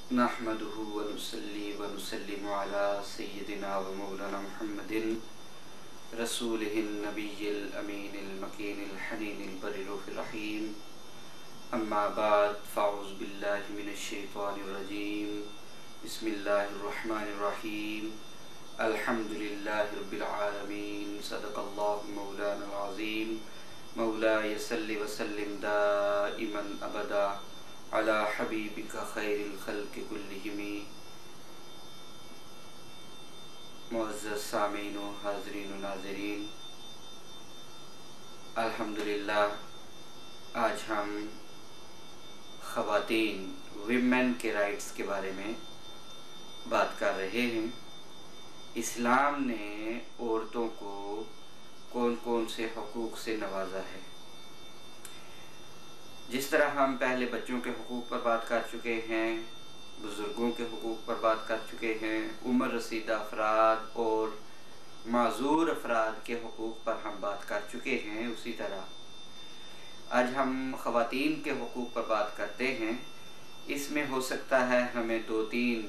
नहमदुहु व नुसल्ली व नुसल्लिमु अला सय्यिदिना व मौलाना मुहम्मदिन रसूलिहिन नबिय्यिल अमीनिल मकीनिल हनीनिल बर्रिर रहीम। अम्मा बाद फ़अऊज़ु बिल्लाहि मिनश शैतानिर रजीम। बिस्मिल्लाहिर रहमानिर रहीम। अल्हम्दुलिल्लाहि रब्बिल आलमीन। सदक़ल्लाहु मौलाना अज़ीम। मौलाय सल्लि व सल्लिम दाइमन अबदा अला हबीबिका खैरिल खल्क़ि कुल्लिहिम। मुअज़्ज़ज़ सामीन व हाज़रीन व नाज़रीन, अल्हम्दुलिल्लाह आज हम ख़वातीन विमेन के राइट्स के बारे में बात कर रहे हैं। इस्लाम ने औरतों को कौन कौन से हुकूक से नवाजा है। जिस तरह हम पहले बच्चों के हुकूक पर बात कर चुके हैं, बुज़ुर्गों के हुकूक पर बात कर चुके हैं, उम्र रसीदा अफराद और माजूर अफराद के हुकूक पर हम बात कर चुके हैं, उसी तरह आज हम ख़वातीन के हुकूक पर बात करते हैं। इसमें हो सकता है हमें 2-3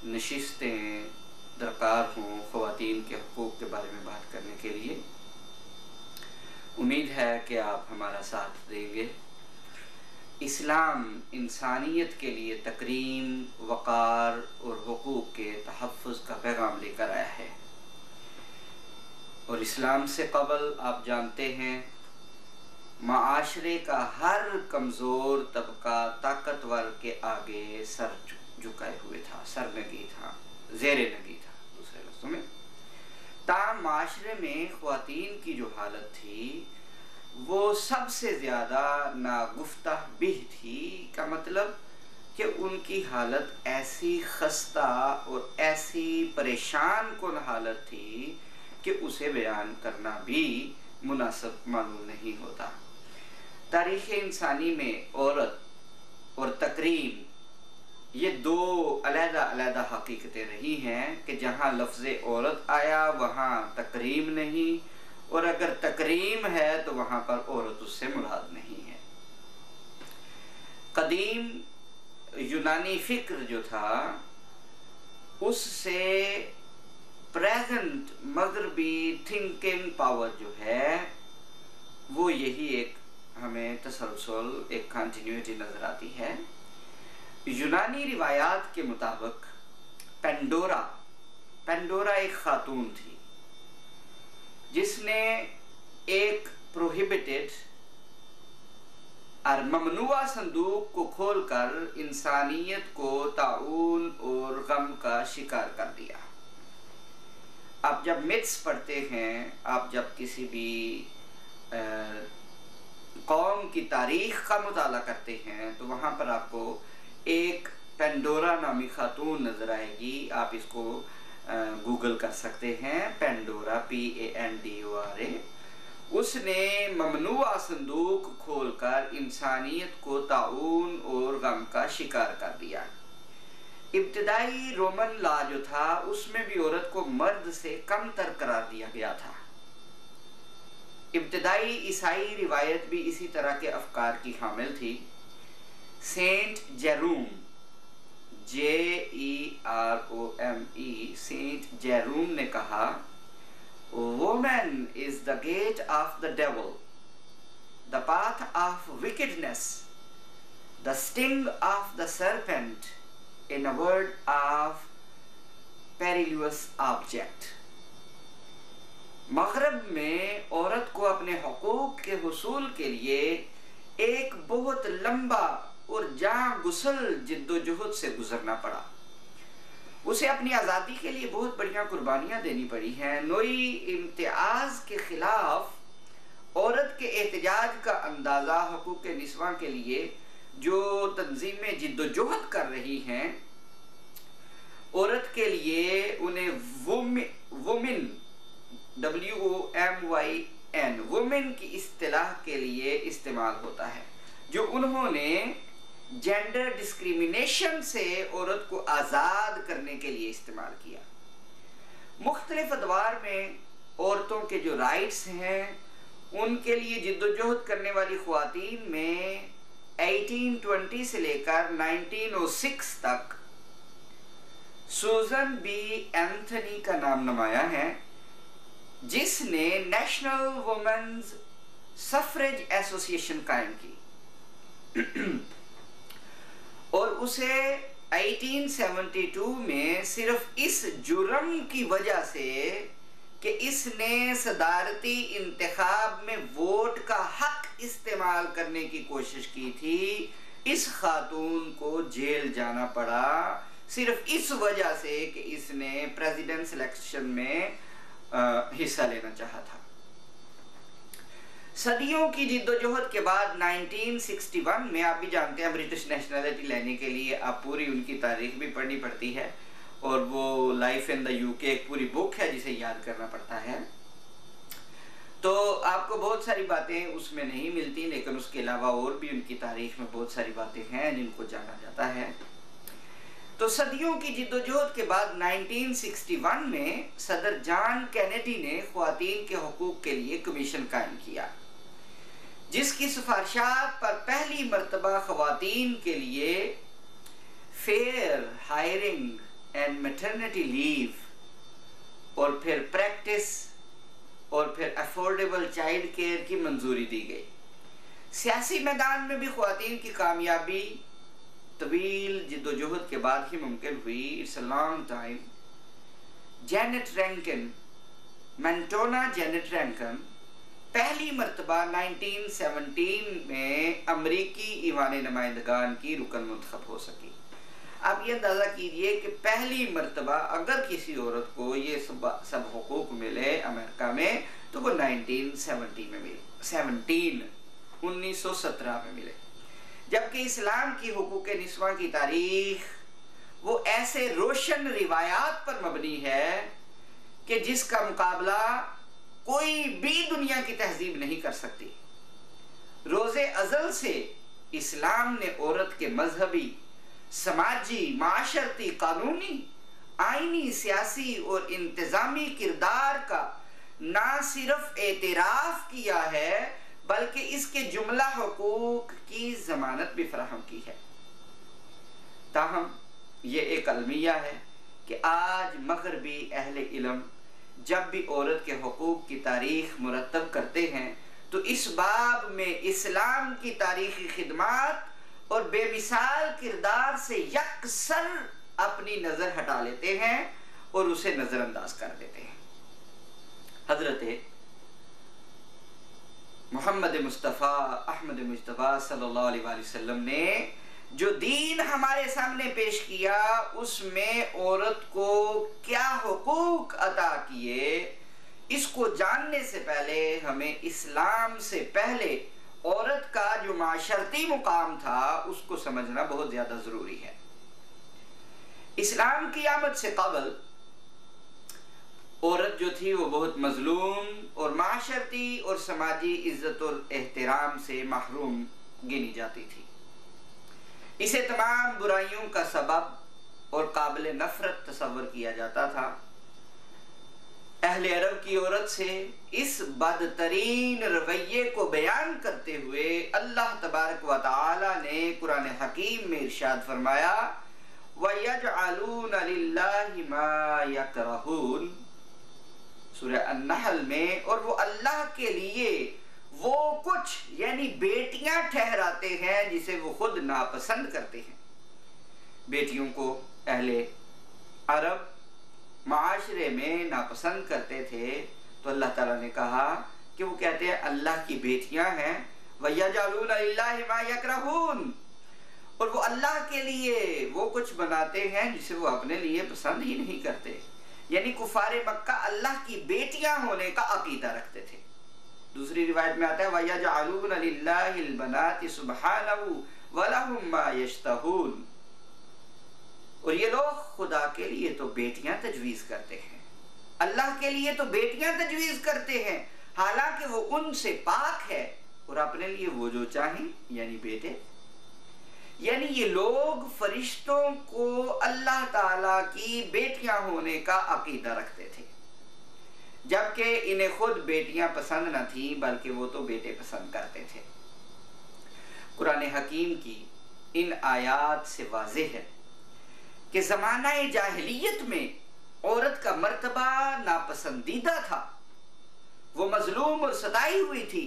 नशिस्तें दरकार हों ख़वातीन के हुकूक के बारे में बात करने के लिए। उम्मीद है कि आप हमारा साथ देंगे। इस्लाम इंसानियत के लिए तकरीम, वक़ार और हुकूक के तहफ़्फ़ुज़ का पैगाम लेकर आया है। और इस्लाम से क़बल आप जानते हैं माशरे का हर कमज़ोर तबका ताकतवर के आगे सर झुकाए हुए था, सरनगी था, ज़ेरे नगी था। दूसरे लफ्ज़ों में माशरे में ख़वातीन की जो हालत थी वो सबसे ज़्यादा नागुफ्ताह बिह थी। का मतलब कि उनकी हालत ऐसी खस्ता और ऐसी परेशान कुन हालत थी कि उसे बयान करना भी मुनासिब मालूम नहीं होता। तारीख़ इंसानी में औरत और तकरीम ये 2 अलग-अलग हकीकतें रही हैं कि जहाँ लफ्ज़ औरत आया वहाँ तकरीम नहीं, और अगर तकरीम है तो वहाँ पर औरत उससे मुराद नहीं है। कदीम यूनानी फ़िक्र जो था उससे प्रेजेंट मगरबी थिंकिंग पावर जो है वो यही एक हमें तसलसल, एक कंटिन्यूटी नज़र आती है। यूनानी रिवायात के मुताबिक पेंडोरा एक खातून थी जिसने एक प्रोहिबिटेड और ममनुआ संदूक को खोलकर इंसानियत को ताउन और गम का शिकार कर दिया। आप जब मिथ्स पढ़ते हैं, आप जब किसी भी कौम की तारीख का मुताला करते हैं तो वहाँ पर आपको एक पेंडोरा नामी खातून नज़र आएगी। आप इसको गूगल कर सकते हैं, पेंडोरा PANDORA। उसने ममनुआ संदूक खोलकर इंसानियत को ताउन और गम का शिकार कर दिया। इब्तिदाई रोमन लॉ जो था उसमें भी औरत को मर्द से कमतर करार दिया गया था। इब्तिदाई ईसाई रिवायत भी इसी तरह के अफकार की हामिल थी। Saint Jerome JEROME saint Jerome ने कहा, women is the gate of the devil, the path of wickedness, the sting of the serpent, in a word of perilous object. मगरब में औरत को अपने हुकूक के हुसूल के लिए एक बहुत लंबा और जाँ गुसल जिद्दोजहद से गुजरना पड़ा। उसे अपनी आज़ादी के लिए बहुत बढ़िया कुर्बानियाँ देनी पड़ी हैं। नोई इम्तियाज़ के ख़िलाफ़ औरत के एहतजाज का अंदाज़ा हुकूक निस्वां के लिए जो तंजीमें जिद्दोजहद कर रही हैं, औरत के लिए उन्हें वुमेन WOMYN वुमेन की इस्तिलाह के लिए इस्तेमाल होता है, जो उन्होंने जेंडर डिस्क्रिमिनेशन से औरत को आज़ाद करने के लिए इस्तेमाल किया। मुख्तलिफ अदवार में औरतों के जो राइट्स हैं उनके लिए जिद्दोजहद करने वाली ख़वातीन में 1820 से लेकर 1906 तक सूजन बी एंथनी का नाम नमाया है, जिसने नेशनल वुमेन्स सफरेज एसोसिएशन कायम की और उसे 1872 में सिर्फ इस जुर्म की वजह से कि इसने सदारती इंतखाब में वोट का हक इस्तेमाल करने की कोशिश की थी, इस खातून को जेल जाना पड़ा, सिर्फ इस वजह से कि इसने प्रेसिडेंट सिलेक्शन में हिस्सा लेना चाहा था। सदियों की जिद्दोजहद के बाद 1961 में, आप भी जानते हैं ब्रिटिश नेशनलिटी लेने के लिए आप पूरी उनकी तारीख भी पढ़नी पड़ती है, और वो लाइफ इन द यूके एक पूरी बुक है जिसे याद करना पड़ता है। तो आपको बहुत सारी बातें उसमें नहीं मिलती, लेकिन उसके अलावा और भी उनकी तारीख में बहुत सारी बातें हैं जिनको जाना जाता है। तो सदियों की जिद्दोजहद के बाद 1961 में सदर जॉन कैनेडी ने ख्वातीन के हुकूक के लिए कमीशन कायम किया, जिसकी सिफारिशात पर पहली मर्तबा ख्वातीन के लिए fair hiring and maternity leave और फिर प्रैक्टिस और फिर अफोर्डेबल चाइल्ड केयर की मंजूरी दी गई। सियासी मैदान में भी ख्वातीन की कामयाबी तवील जिद्दोजहद के बाद ही मुमकिन हुई। It's a long time. Jeannette Rankin, Montana Jeannette Rankin पहली मर्तबा 1917 में अमरीकी ईवान नुमाइंदगान की रुकन मुंतखब हो सकी। आप ये अंदाज़ा कीजिए कि पहली मर्तबा अगर किसी औरत को ये सब हुकूक मिले अमेरिका में तो वो 1917 में मिले, 1917 में मिले। जबकि इस्लाम की हुकूक निस्वां की तारीख वो ऐसे रोशन रिवायात पर मबनी है कि जिसका मुकाबला कोई भी दुनिया की तहजीब नहीं कर सकती। रोज़े अज़ल से इस्लाम ने औरत के मजहबी, समाजी, माशरती, कानूनी, आईनी, सियासी और इंतजामी किरदार का ना सिर्फ एतराफ़ किया है बल्कि इसके जुमला हुकूक की जमानत भी फराहम की है। ताहम ये एक अलमिया है कि आज मगरबी अहले इल्म जब भी औरत के हुकूक की तारीख मुरतब करते हैं तो इस बाब में इस्लाम की तारीखी खिदमात और बेमिसाल किरदार से यकसर अपनी नज़र हटा लेते हैं और उसे नज़रअंदाज कर देते हैं। हज़रत मोहम्मद मुस्तफ़ा अहमद मुस्तफ़ा सल्लल्लाहु अलैहि वसल्लम ने जो दीन हमारे सामने पेश किया उसमें औरत को क्या हुकूक अता किए, इसको जानने से पहले हमें इस्लाम से पहले औरत का जो माशरती मुकाम था उसको समझना बहुत ज़्यादा ज़रूरी है। इस्लाम की आमद से कबल औरत जो थी वो बहुत मजलूम और माशरती और समाजी इज्जत और एहतराम से महरूम गिनी जाती थी। इसे तमाम बुराइयों का सबब और काबिल नफरत तस्वर किया जाता था। अहले अरब की औरत से इस बदतरीन रवैये को बयान करते हुए अल्लाह तबारक व तआला ने कुरान हकीम में इरशाद फरमाया, वयजअलून लिल्लाहि मा यकरहून, सूरह अन-नहल में, और वो अल्लाह के लिए वो कुछ यानी बेटियां ठहराते हैं जिसे वो खुद नापसंद करते हैं। बेटियों को अहले अरब माशरे में नापसंद करते थे तो अल्लाह ताला ने कहा कि वो कहते हैं अल्लाह की बेटियां हैं, वयजअलून लिल्लाहि मा यकरहून, और वो अल्लाह के लिए वो कुछ बनाते हैं जिसे वो अपने लिए पसंद ही नहीं करते। यानी कुफारे मक्का अल्लाह की बेटियां होने का अकीदा रखते थे। दूसरी रिवायत में आता है वयजअलून लिल्लाहिल बनाति सुब्हानहू वलहुम मा यश्तहून, और ये लोग खुदा के लिए तो बेटियां तजवीज़ करते हैं, अल्लाह के लिए तो बेटियां तजवीज़ करते हैं, हालांकि वो उनसे पाक है, और अपने लिए वो जो चाहें यानी बेटे। यानी ये लोग फरिश्तों को अल्लाह ताला की बेटियां होने का अकीदा रखते थे, जबकि इन्हें खुद बेटियां पसंद न थी बल्कि वो तो बेटे पसंद करते थे। कुरान हकीम की इन आयात से वाज़ेह है कि ज़माना जाहिलियत में औरत का मर्तबा नापसंदीदा था, वो मजलूम और सताई हुई थी,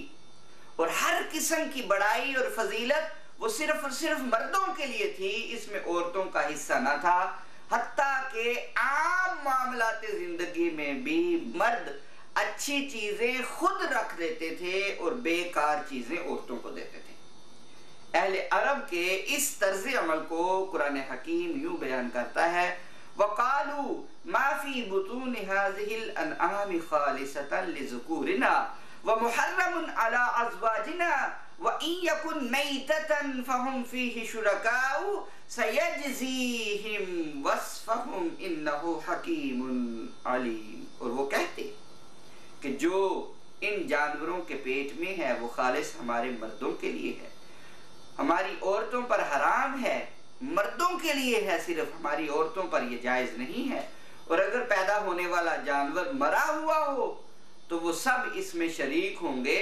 और हर किस्म की बड़ाई और फजीलत वो सिर्फ और सिर्फ मर्दों के लिए थी, इसमें औरतों का हिस्सा ना था। हत्ता के आम मामलात जिंदगी में भी मर्द अच्छी चीजें खुद रख देते थे और बेकार चीजें औरतों को देते थे। अहले अरब के इस तर्ज अमल को कुरान हकीम यूं बयान करता है, वक़ालू माफी बुतून हाज़िहिल अनआम खालिसतन लिज़ुकूरिना व मुहर्रमुन अला अज़वाजिना व इन यकुन मैततन फहुम फीहि शुरकाउ सयजज़ीहिम वस्फहुम इन्नहु हकीमुन अलीम। और वो कहते कि जो इन जानवरों के पेट में है वो खालिस हमारे मर्दों के लिए है, हमारी औरतों पर हराम है, मर्दों के लिए है, सिर्फ हमारी औरतों पर यह जायज नहीं है। और अगर पैदा होने वाला जानवर मरा हुआ हो तो वो सब इसमें शरीक होंगे।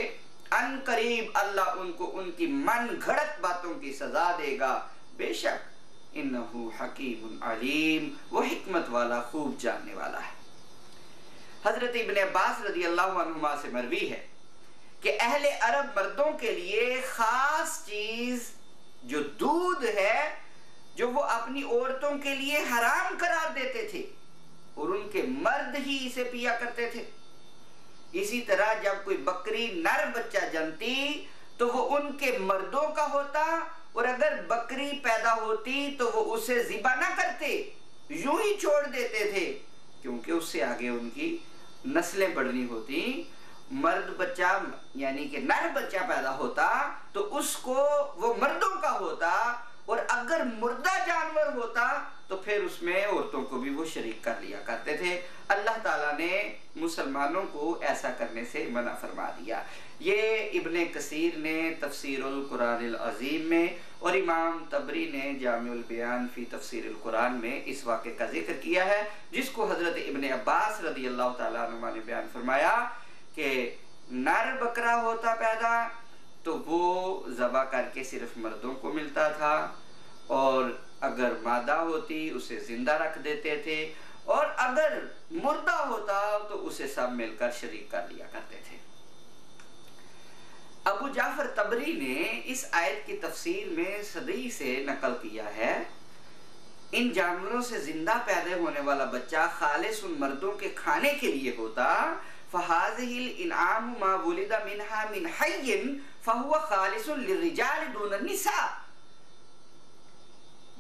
अन करीब अल्लाह उनको उनकी मन घड़त बातों की सजा देगा, बेशक इन्नहु हकीमुन अलीम, वो हिकमत वाला खूब जानने वाला है। हजरत इब्ने अब्बास रज़ी अल्लाहु अन्हुमा से मरवी है कि अहले अरब मर्दों के लिए खास चीज जो दूध है, जो वो अपनी औरतों के लिए हराम करार देते थे और उनके मर्द ही इसे पिया करते थे। इसी तरह जब कोई बकरी नर बच्चा जनती तो वो उनके मर्दों का होता, और अगर बकरी पैदा होती तो वो उसे ज़िबा ना करते, यूं ही छोड़ देते थे, क्योंकि उससे आगे उनकी नस्लें बढ़नी होती। मर्द बच्चा यानी कि नर बच्चा पैदा होता तो उसको वो मर्दों का होता, और अगर मुर्दा जानवर होता तो फिर उसमें औरतों को भी वो शरीक कर लिया करते थे। अल्लाह ताला ने मुसलमानों को ऐसा करने से मना फरमा दिया। ये इब्ने कसीर ने तफसीरुल कुरानिल अज़ीम में और इमाम तबरी ने जामिउल बयान फी तफसीरुल कुरान में इस वाक़े का जिक्र किया है, जिसको हजरत इब्ने अब्बास रज़ी अल्लाह ताला अन्हुमा ने बयान फरमाया कि नर बकरा होता पैदा तो वो ज़बा करके सिर्फ मर्दों को मिलता था, और अगर मादा होती उसे जिंदा रख देते थे, और अगर मुर्दा होता तो उसे सब मिलकर शरीक कर लिया करते थे। अबू जाफर तबरी ने इस आयत की तफसीर में सदी से नकल किया है, इन जानवरों से जिंदा पैदा होने वाला बच्चा खालिस उन मर्दों के खाने के लिए होता। फहाज़िहिल इनआम मा वुलिदा मिनहा मिन हय्यिन फहुवा खालिसुन लिर्रिजाल दून निसा।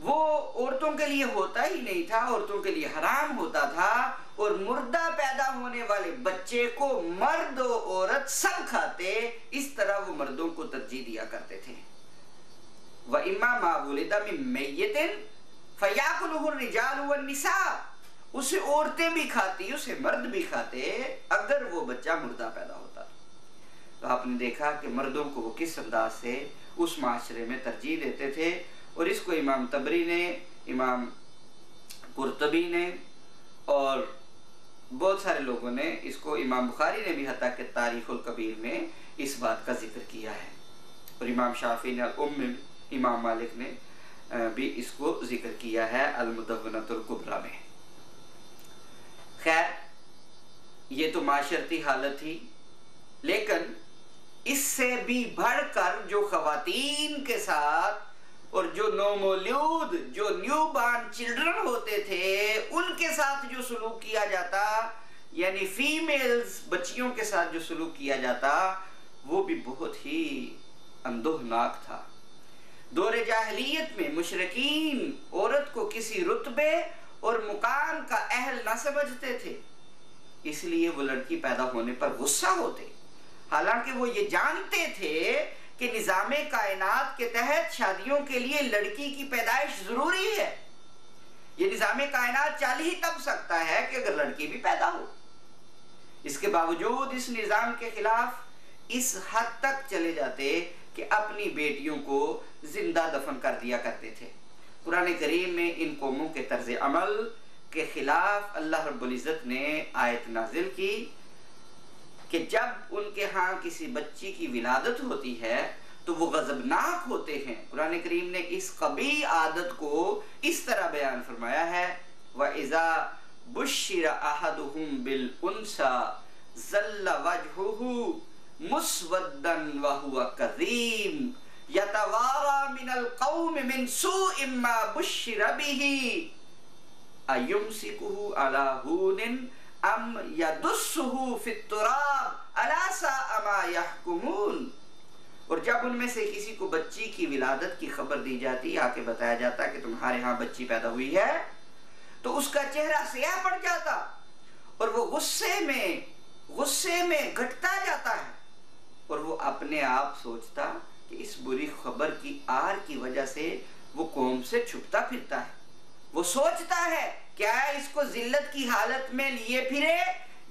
वो औरतों के लिए होता ही नहीं था, औरतों के लिए हराम होता था, और मुर्दा पैदा होने वाले बच्चे को मर्द और औरत सब खाते, इस तरह वो मर्दों को तरजीह दिया करते थे। व इम्मा मा वुलिदा मिन मैय्यतिन फयाकुलुहु रिजालु वन निसा, उसे औरतें भी खाती, उसे मर्द भी खाते अगर वो बच्चा मुर्दा पैदा होता। तो आपने देखा कि मर्दों को वो किस अंदाज से उस माशरे में तरजीह देते थे, और इसको इमाम तबरी ने, इमाम कुर्तबी ने और बहुत सारे लोगों ने इसको, इमाम बुखारी ने भी हत्ता के तारीखुल कबीर में इस बात का जिक्र किया है, और इमाम शाफी ने अल-उम्म, इमाम मालिक ने भी इसको जिक्र किया है अल-मुदव्वनतुल कुबरा में। खैर ये तो माशरती हालत थी, लेकिन इससे भी बढ़कर जो खवातीन के साथ और जो नौमौलूद, जो न्यूबॉर्न चिल्ड्रन होते थे, उनके साथ जो सलूक किया जाता, यानी फीमेल्स बच्चियों के साथ जो सलूक किया जाता, वो भी बहुत ही अंदोहनाक था। दौरे जाहिलियत में मुशरिकीन औरत को किसी रुतबे और मुकाम का अहल न समझते थे, इसलिए वो लड़की पैदा होने पर गुस्सा होते, हालांकि वो ये जानते थे कि निज़ामे कायनात के तहत शादियों के लिए लड़की की पैदाइश जरूरी है। ये निज़ामे कायनात चल ही तब सकता है कि अगर लड़की भी पैदा हो। इसके बावजूद इस निज़ाम के खिलाफ इस हद तक चले जाते कि अपनी बेटियों को जिंदा दफन कर दिया करते थे। कुरान करीम में इन कौमों के तर्ज अमल के खिलाफ अल्लाह रब्बुल इज़्ज़त ने आयत नाजिल की कि जब उनके यहाँ किसी बच्ची की विलादत होती है तो तो वो गजबनाक होते हैं। कुरान करीम ने इस कबीह आदत को इस तरह बयान फरमाया है, व इज़ा बुश्शिरा अहदुहुम बिल उन्सा ज़ल्ला वजहुहु मुस्वद्दन व हुवा कज़ीम यतवारा मिनल कौम मिन सूइ मा बुश्शिरा बिही अयुमसिकुहु अला हूनिन अम यदुस्सुहु फित तुराब अला साअ मा यहकुमून। और जब उनमें से किसी को बच्ची की विलादत की खबर दी जाती, आके बताया जाता कि तुम्हारे यहाँ बच्ची पैदा हुई है, तो उसका चेहरा स्याह पड़ जाता और वो गुस्से में घटता जाता है और वो अपने आप सोचता कि इस बुरी खबर की आर की वजह से वो कौम से छुपता फिरता है। वो सोचता है क्या इसको जिल्लत की हालत में लिए फिरे,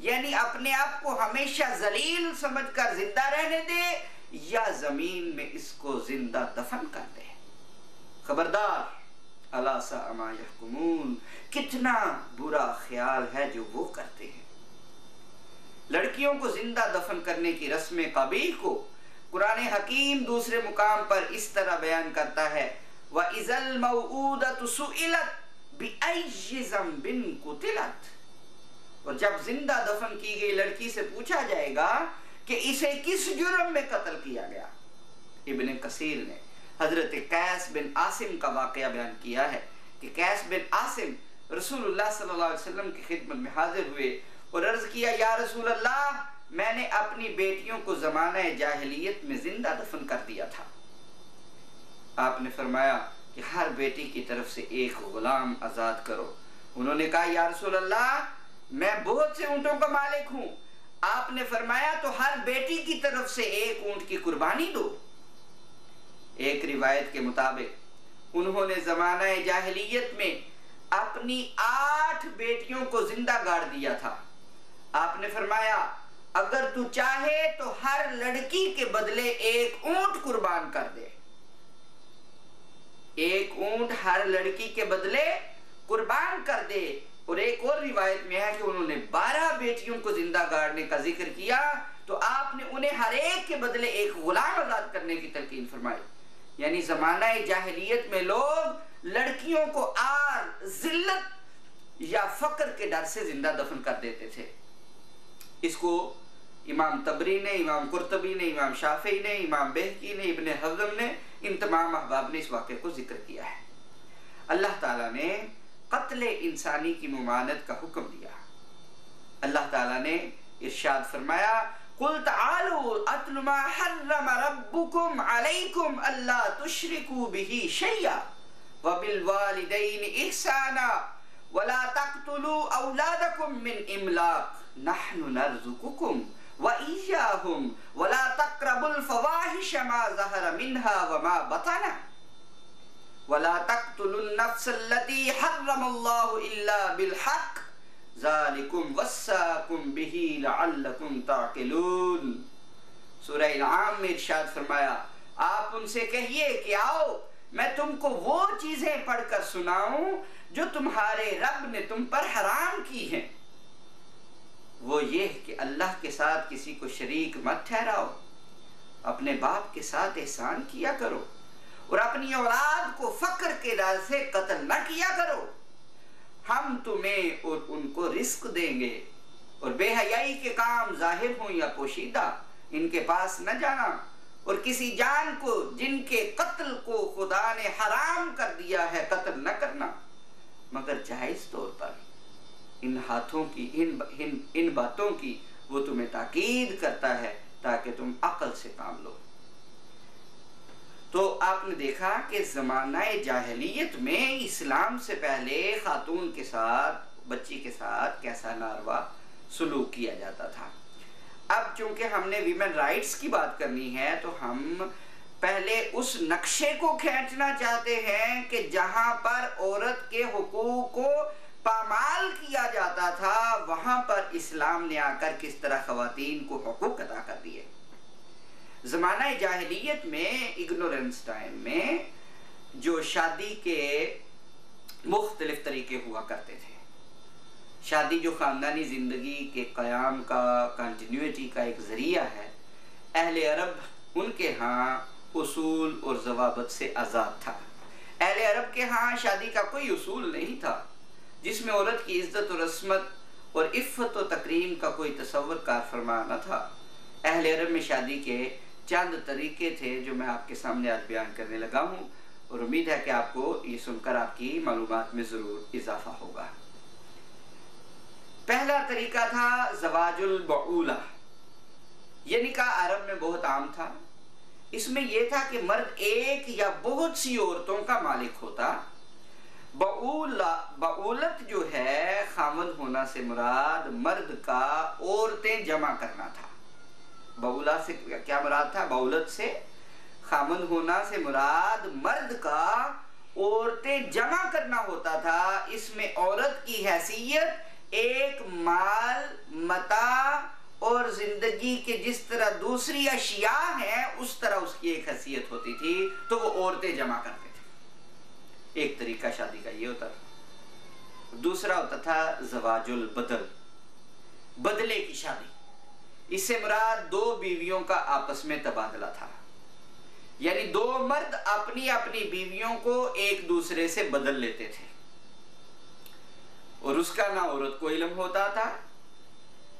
यानी अपने आप को हमेशा जलील समझकर जिंदा रहने दे, या जमीन में इसको जिंदा दफन कर दे। खबरदार, अला साअ मा यहकुमून, कितना बुरा ख्याल है जो वो करते हैं। लड़कियों को जिंदा दफन करने की रस्म कबीह को कुरान हकीम दूसरे मुकाम पर इस तरह बयान करता है, व इज़ल मौऊदतु सुइलत बिअय्यि ज़ंबिन कुतिलत। और जब जिंदा दफन की गई लड़की से पूछा जाएगा कि इसे किस जुर्म में कत्ल किया गया। इब्ने कसीर ने हजरत कैस बिन आसिम का वाकया बयान किया है कि कैस बिन आसिम रसूलुल्लाह सल्लल्लाहु अलैहि वसल्लम की खिदमत में हाजिर हुए और अर्ज किया, या रसूल अल्लाह, मैंने अपनी बेटियों को ज़माना जाहिलियत में जिंदा दफन कर दिया था। आपने फरमाया कि हर बेटी की तरफ से एक गुलाम आजाद करो। उन्होंने कहा, या रसूल अल्लाह, मैं बहुत से ऊंटों का मालिक हूं। आपने फरमाया तो हर बेटी की तरफ से एक ऊंट की कुर्बानी दो। एक रिवायत के मुताबिक उन्होंने ज़माना जाहिलियत में अपनी 8 बेटियों को जिंदा गाड़ दिया था। आपने फरमाया, अगर तू चाहे तो हर लड़की के बदले एक ऊंट कुर्बान कर दे। एक ऊंट हर लड़की के बदले कुर्बान कर दे। और एक और रिवायत में है कि उन्होंने 12 बेटियों को जिंदा गाड़ने का जिक्र किया, तो आपने उन्हें हर एक के बदले एक गुलाम आजाद करने की तलकीन फरमाई। यानी ज़माना जाहिलियत में लोग लड़कियों को आर, जिल्लत या फक्र के डर से जिंदा दफन कर देते थे। इसको इमाम तबरी ने, इमाम कुर्तबी ने, इमाम शाफी ने, इमाम बेहकी ने, इब्ने हज़म ने, इन तमाम अहबाब ने इस वाक़े को जिक्र किया है। अल्लाह ताला ने कत्ल इंसानी की मुमानत का हुक्म दिया। अल्लाह ताला ने इरशाद फरमाया, कुल तआलू अत्लु मा हर्रम रब्बुकुम अलैकुम अल्ला तुश्रिकू बिही शैया व बिल वालिदैनि इहसाना वला तक़्तुलू औलादकुम मिन इमलाक नहनु नर्ज़ुकुकुम व इय्याहुम वला तक़रबुल फ़वाहिश मा ज़हरा मिन्हा व मा बतना वला तक़्तुलुन नफ़्सल्लती हर्रमल्लाहु इल्ला बिल हक़्क़ ज़ालिकुम वस्साकुम बिही लअल्लकुम ताक़िलून। सूरह इनाम में इरशाद फरमाया, आप उनसे कहिए कि आओ मैं तुमको वो चीजें पढ़कर सुनाऊं जो तुम्हारे रब ने तुम पर हराम की हैं। वो ये कि अल्लाह के साथ किसी को शरीक मत ठहराओ, अपने बाप के साथ एहसान किया करो और अपनी औलाद को फक्र के डर से कत्ल न किया करो। हम तुम्हें और उनको रिस्क देंगे और बेहयाई के काम जाहिर हो या पोशीदा इनके पास न जाना और किसी जान को जिनके कत्ल को खुदा ने हराम कर दिया है कत्ल न करना मगर जायज तौर पर। इन हाथों की इन बातों की वो तुम्हें ताकीद करता है ताकि तुम अक्ल से काम लो। तो आपने देखा कि ज़मानाए जाहिलियत में इस्लाम से पहले खातून के साथ, बच्ची के साथ कैसा नारवा सुलूक किया जाता था। अब चूंकि हमने वीमेन राइट्स की बात करनी है तो हम पहले उस नक्शे को खींचना चाहते हैं कि जहां पर औरत के हुकूक को पामाल किया जाता था वहां पर इस्लाम ने आकर किस तरह खवातीन को हुकूक अता कर दिए। ज़माना जाहिलियत में, इग्नोरेंस टाइम में, जो शादी के मुख्तलिफ तरीके हुआ करते थे। शादी जो ख़ानदानी ज़िंदगी के क़याम का, कंटिन्यूटी का एक ज़रिया है, अहले अरब उनके यहाँ उसूल और ज़वाबित से आज़ाद था। अहले अरब के यहाँ शादी का कोई उसूल नहीं था जिसमें औरत की इज्जत और रस्मत और इफ़्फ़त और तकरीम का कोई तसव्वुर कार फरमा न था। अहले अरब में शादी के चंद तरीके थे जो मैं आपके सामने आज बयान करने लगा हूँ, और उम्मीद है कि आपको ये सुनकर आपकी मालूमात में ज़रूर इजाफा होगा। पहला तरीका था ज़वाजुल बऊला। ये निकाह अरब में बहुत आम था। इसमें यह था कि मर्द एक या बहुत सी औरतों का मालिक होता। बऊलत जो है, खामद होना से मुराद मर्द का औरतें जमा करना था। बऊला से क्या मुराद था? बऊलत से खामद होना से मुराद मर्द का औरतें जमा करना होता था। इसमें औरत की हैसियत एक माल, मता और जिंदगी के जिस तरह दूसरी अशिया है उस तरह उसकी एक हैसियत होती थी, तो वो औरतें जमा करते थे। एक तरीका शादी का ये होता था। दूसरा होता था ज़वाजुल बदल, बदले की शादी। इससे मुराद दो बीवियों का आपस में तबादला था, यानी दो मर्द अपनी अपनी बीवियों को एक दूसरे से बदल लेते थे, और उसका ना औरत को इल्म होता था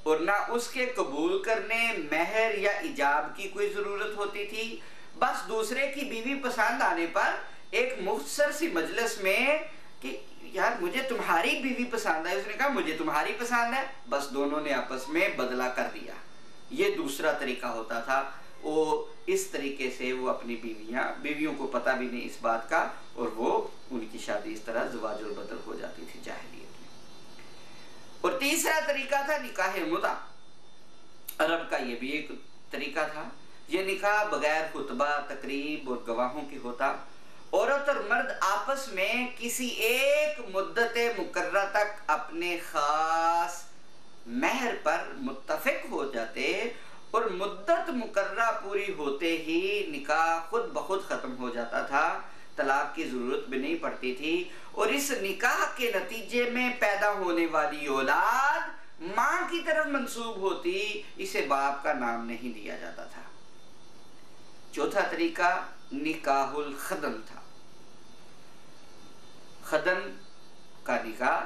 और ना उसके कबूल करने, महर या इजाब की कोई ज़रूरत होती थी। बस दूसरे की बीवी पसंद आने पर एक मुख्तसर सी मजलिस में कि यार मुझे तुम्हारी बीवी पसंद है, उसने कहा मुझे तुम्हारी पसंद है, बस दोनों ने आपस में बदला कर दिया। ये दूसरा तरीका होता था। वो इस तरीके से वो अपनी बीवियों को पता भी नहीं इस बात का, और वो उनकी शादी इस तरह ज़वाजुल बदल हो जाती थी जाहिलियत में। और तीसरा तरीका था निकाह मुता। अरब का ये भी एक तरीका था। ये निकाह बगैर खुतबा, तकरीब और गवाहों की होता। औरत और मर्द आपस में किसी एक मुद्दत मुकर्रर तक अपने खास महर पर मुत्तफिक हो जाते, और मुद्दत मुकर्रर पूरी होते ही निकाह खुद ब खुद खत्म हो जाता था। तलाक की जरूरत भी नहीं पड़ती थी, और इस निकाह के नतीजे में पैदा होने वाली औलाद मां की तरफ मंसूब होती, इसे बाप का नाम नहीं दिया जाता था। चौथा तरीका निकाहुल खदन था। खदन का निकाह,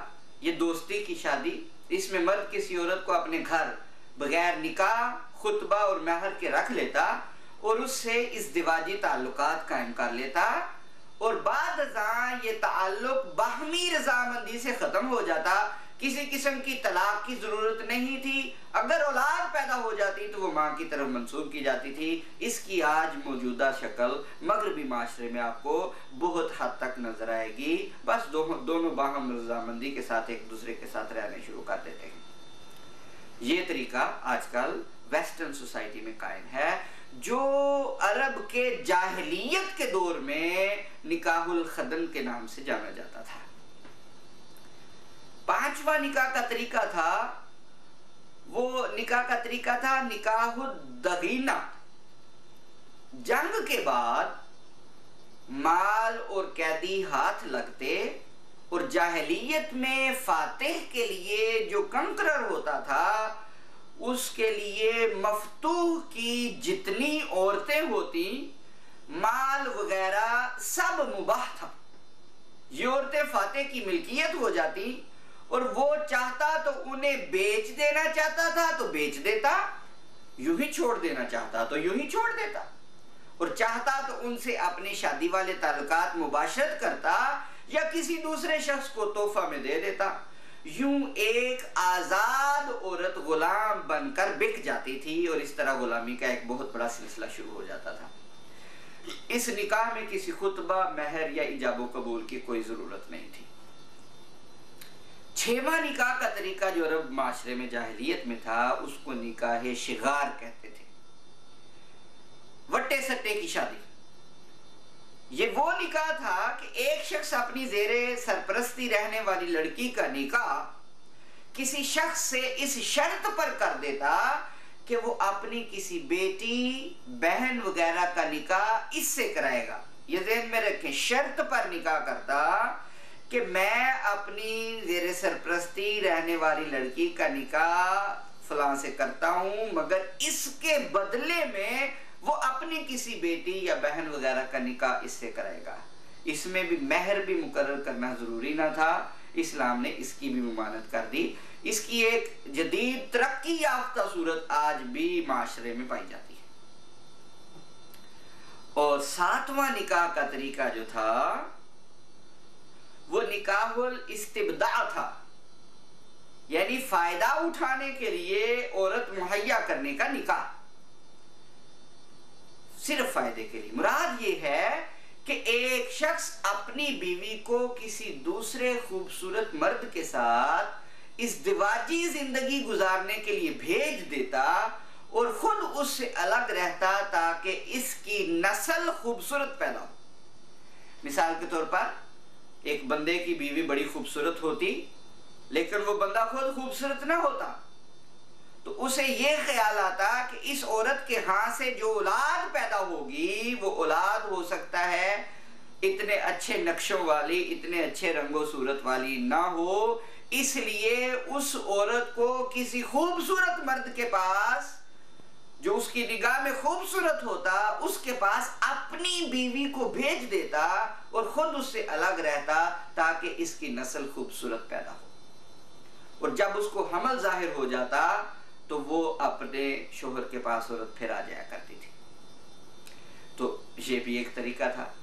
ये दोस्ती की शादी। इसमें मर्द किसी औरत को अपने घर बगैर निकाह, खुतबा और महर के रख लेता और उससे इज़्दिवाजी ताल्लुकात कायम कर लेता, और बाद ये ताल्लुक बाहमी रजामंदी से खत्म हो जाता। किसी किस्म की तलाक की जरूरत नहीं थी। अगर औलाद पैदा हो जाती तो वो माँ की तरफ मंसूब की जाती थी। इसकी आज मौजूदा शक्ल मगरबी माशरे में आपको बहुत हद तक नजर आएगी। बस दोनों बाहम रजामंदी के साथ एक दूसरे के साथ रहने शुरू कर देते हैं। ये तरीका आजकल वेस्टर्न सोसाइटी में कायम है, जो अरब के जाहिलियत के दौर में निकाहुल खदन के नाम से जाना जाता था। पांचवा निकाह का तरीका था, वो निकाह का तरीका था निकाहुल दगीना। जंग के बाद माल और कैदी हाथ लगते, और जाहिलियत में फातिह के लिए जो कंकरर होता था उसके लिए मफ्तूह की जितनी औरतें होती, माल वगैरह सब मुबाह था। ये औरतें फातिह की मिल्कियत हो जाती, और वो चाहता तो उन्हें बेच देना चाहता था तो बेच देता, यूं ही छोड़ देना चाहता तो यूं ही छोड़ देता, और चाहता तो उनसे अपने शादी वाले ताल्लुकात मुबाशरत करता या किसी दूसरे शख्स को तोहफा में दे देता। यूं एक आजाद औरत गुलाम बनकर बिक जाती थी, और इस तरह गुलामी का एक बहुत बड़ा सिलसिला शुरू हो जाता था। इस निकाह में किसी खुतबा, महर या इजाबो कबूल की कोई जरूरत नहीं थी। छठवां निकाह का तरीका जो अरब माशरे में जाहिलियत में था, उसको निकाह शिगार कहते थे। वट्टे सट्टे की शादी। ये वो निकाह था कि एक शख्स अपनी जेरे सरपरस्ती रहने वाली लड़की का निकाह किसी शख्स से इस शर्त पर कर देता कि वो अपनी किसी बेटी, बहन वगैरह का निकाह इससे कराएगा। ये ज़हन में रखें, शर्त पर निकाह करता कि मैं अपनी जेरे सरपरस्ती रहने वाली लड़की का निकाह फलां से करता हूं, मगर इसके बदले में वो अपनी किसी बेटी या बहन वगैरह का निकाह इससे कराएगा। इसमें भी महर भी मुकर्रर करना जरूरी ना था, इस्लाम ने इसकी भी ममानत कर दी। इसकी एक जदीद तरक्की याफ्ता सूरत आज भी माशरे में पाई जाती है। और 7वां निकाह का तरीका जो था वो निकाहुल इस्तिब्दा था, यानी फायदा उठाने के लिए औरत मुहैया करने का निकाह, सिर्फ फायदे के लिए। मुराद ये है कि एक शख्स अपनी बीवी को किसी दूसरे खूबसूरत मर्द के साथ इज़्दिवाजी जिंदगी गुजारने के लिए भेज देता और खुद उससे अलग रहता ताकि इसकी नस्ल खूबसूरत पैदा हो। मिसाल के तौर पर एक बंदे की बीवी बड़ी खूबसूरत होती लेकिन वो बंदा खुद खूबसूरत ना होता, तो उसे ये ख्याल आता कि इस औरत के हाथ से जो औलाद पैदा होगी वो औलाद हो सकता है इतने अच्छे नक्शों वाली, इतने अच्छे रंगो सूरत वाली ना हो, इसलिए उस औरत को किसी खूबसूरत मर्द के पास जो उसकी निगाह में खूबसूरत होता उसके पास अपनी बीवी को भेज देता और खुद उससे अलग रहता ताकि इसकी नस्ल खूबसूरत पैदा हो। और जब उसको हमल जाहिर हो जाता तो वो अपने शोहर के पास औरत फिर आ जाया करती थी। तो ये भी एक तरीका था।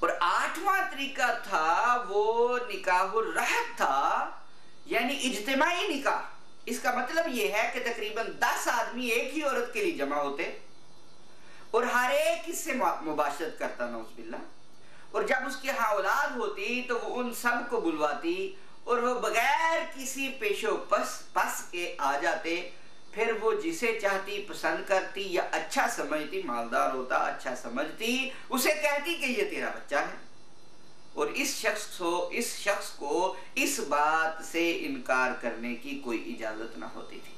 और 8वां तरीका था वो निकाहुर रहत था, यानी इज्तिमाई निकाह। इसका मतलब ये है कि तकरीबन 10 आदमी एक ही औरत के लिए जमा होते और हर एक इससे मुबाशरत करता नौज़ुबिल्लाह, और जब उसके यहाँ औलाद होती तो वो उन सब को बुलवाती और वो बगैर किसी पेशो पस के आ जाते। फिर वो जिसे चाहती पसंद करती या अच्छा समझती, मालदार होता अच्छा समझती, उसे कहती कि ये तेरा बच्चा है, और इस शख्स को इस बात से इनकार करने की कोई इजाजत ना होती थी।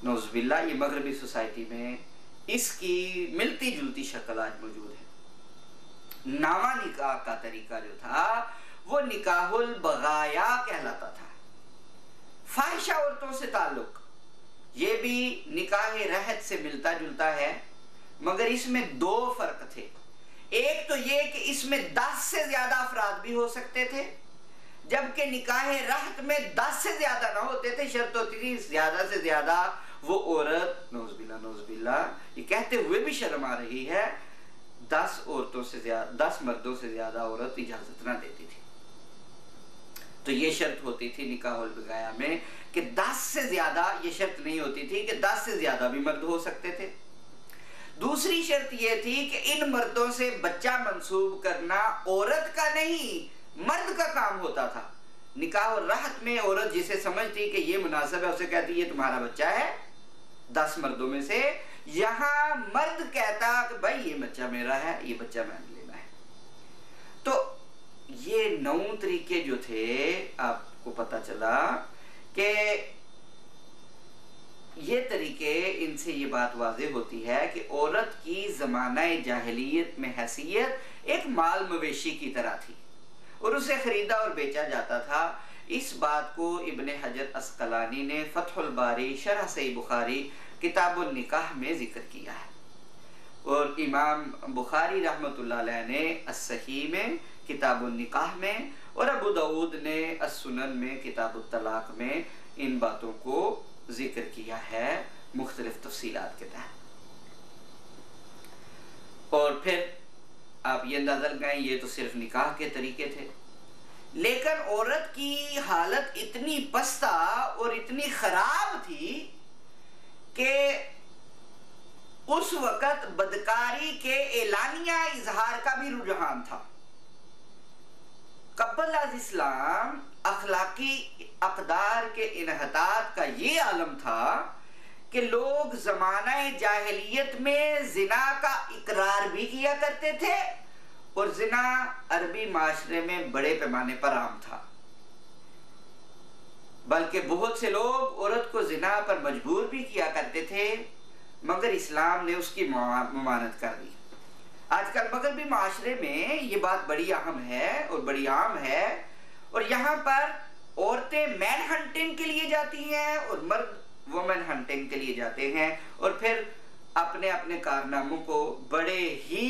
नौज़ुबिल्लाह, ये मगरबी सोसाइटी में इसकी मिलती जुलती शक्ल आज मौजूद है। 9वां निकाह का तरीका जो था वो निकाहुल बगाया कहलाता था, फाहिशा औरतों से ताल्लुक। ये भी निकाह रहत से मिलता जुलता है, मगर इसमें 2 फर्क थे। एक तो ये कि इसमें 10 से ज्यादा अफराद भी हो सकते थे, जबकि निकाह रहत में 10 से ज्यादा ना होते थे। शर्त होती थी ज्यादा से ज्यादा वो औरत, नौज़ुबिल्लाह नौज़ुबिल्लाह, ये कहते हुए भी शर्म आ रही है, 10 औरतों से ज्यादा, 10 मर्दों से ज्यादा औरत इजाजत ना देती थी। तो ये शर्त होती थी निकाहुल बगाया में कि 10 से ज्यादा, ये शर्त नहीं होती थी कि 10 से ज्यादा भी मर्द हो सकते थे। दूसरी शर्त यह थी कि इन मर्दों से बच्चा मंसूब करना औरत का नहीं मर्द का काम होता था। निकाह और राहत में औरत जिसे समझती कि ये मुनासिब है उसे कहती ये तुम्हारा बच्चा है 10 मर्दों में से। यहां मर्द कहता कि भाई ये बच्चा मेरा है, ये बच्चा मैंने लेना है। तो ये 9 तरीके जो थे, आपको पता चला कि ये तरीके, इनसे ये बात वाज़ेह होती है कि औरत की ज़माना जाहिलियत में हैसियत एक माल मवेशी की तरह थी और उसे ख़रीदा और बेचा जाता था। इस बात को इब्ने हजर अस्कलानी ने फ़थुल बारी शरह सही बुखारी किताबुन निकाह में ज़िक्र किया है, और इमाम बुखारी रहमतुल्लाह अलैह ने अस-सही में किताबुन निकाह में और अबू दाऊद ने अस-सुनन में किताबुत तलाक में इन बातों को जिक्र किया है मुख्तलिफ तफसीलात के तहत। और फिर आप ये अंदाजा लगाएं, ये तो सिर्फ निकाह के तरीके थे, लेकिन औरत की हालत इतनी पस्ता और इतनी खराब थी कि उस वक़्त बदकारी के एलानिया इजहार का भी रुझान था। कब्ल अज़ इस्लाम अखलाकी अक़दार के इन्हतात का ये आलम था कि लोग ज़माना जाहिलियत में जिना का इकरार भी किया करते थे और जिना अरबी माशरे में बड़े पैमाने पर आम था, बल्कि बहुत से लोग औरत को जिना पर मजबूर भी किया करते थे, मगर इस्लाम ने उसकी ममानत कर दी। आजकल मगरबी माशरे में ये बात बड़ी अहम है और बड़ी आम है, और यहाँ पर औरतें मैन हंटिंग के लिए जाती हैं और मर्द वुमेन हंटिंग के लिए जाते हैं और फिर अपने अपने कारनामों को बड़े ही